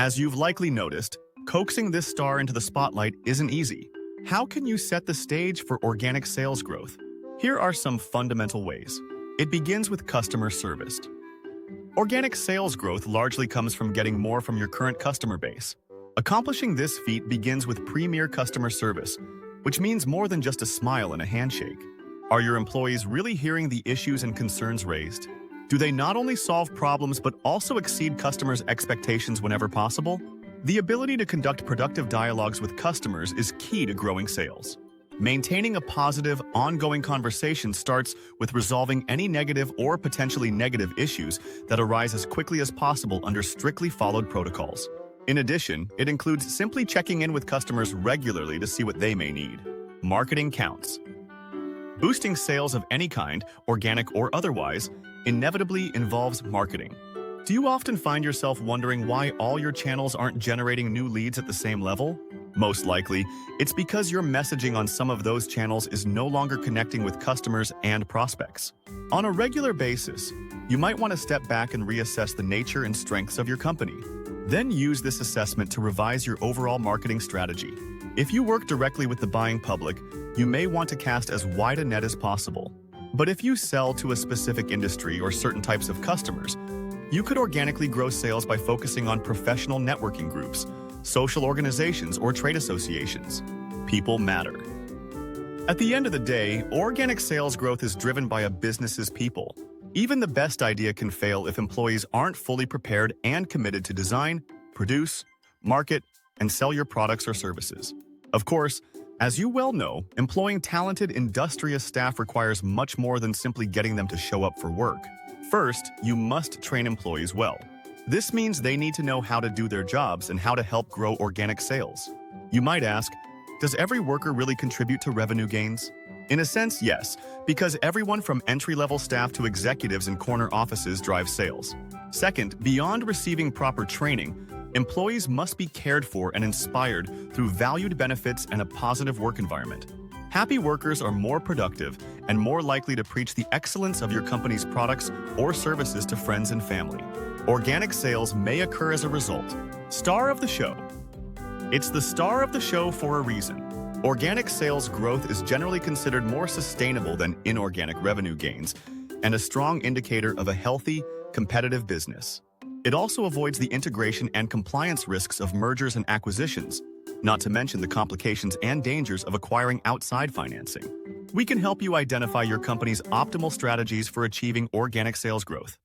As you've likely noticed, coaxing this star into the spotlight isn't easy. How can you set the stage for organic sales growth? Here are some fundamental ways. It begins with customer service. Organic sales growth largely comes from getting more from your current customer base. Accomplishing this feat begins with premier customer service, which means more than just a smile and a handshake. Are your employees really hearing the issues and concerns raised? Do they not only solve problems but also exceed customers' expectations whenever possible? The ability to conduct productive dialogues with customers is key to growing sales. Maintaining a positive, ongoing conversation starts with resolving any negative or potentially negative issues that arise as quickly as possible under strictly followed protocols. In addition, it includes simply checking in with customers regularly to see what they may need. Marketing counts. Boosting sales of any kind, organic or otherwise, inevitably involves marketing. Do you often find yourself wondering why all your channels aren't generating new leads at the same level? Most likely, it's because your messaging on some of those channels is no longer connecting with customers and prospects. On a regular basis, you might want to step back and reassess the nature and strengths of your company. Then use this assessment to revise your overall marketing strategy. If you work directly with the buying public, you may want to cast as wide a net as possible. But if you sell to a specific industry or certain types of customers, you could organically grow sales by focusing on professional networking groups, social organizations, or trade associations. People matter. At the end of the day, organic sales growth is driven by a business's people. Even the best idea can fail if employees aren't fully prepared and committed to design, produce, market, and sell your products or services. Of course, as you well know, employing talented, industrious staff requires much more than simply getting them to show up for work. First, you must train employees well. This means they need to know how to do their jobs and how to help grow organic sales. You might ask, does every worker really contribute to revenue gains? In a sense, yes, because everyone from entry-level staff to executives in corner offices drives sales. Second, beyond receiving proper training, employees must be cared for and inspired through valued benefits and a positive work environment. Happy workers are more productive and more likely to preach the excellence of your company's products or services to friends and family. Organic sales may occur as a result. Star of the show. It's the star of the show for a reason. Organic sales growth is generally considered more sustainable than inorganic revenue gains and a strong indicator of a healthy, competitive business. It also avoids the integration and compliance risks of mergers and acquisitions, not to mention the complications and dangers of acquiring outside financing. We can help you identify your company's optimal strategies for achieving organic sales growth.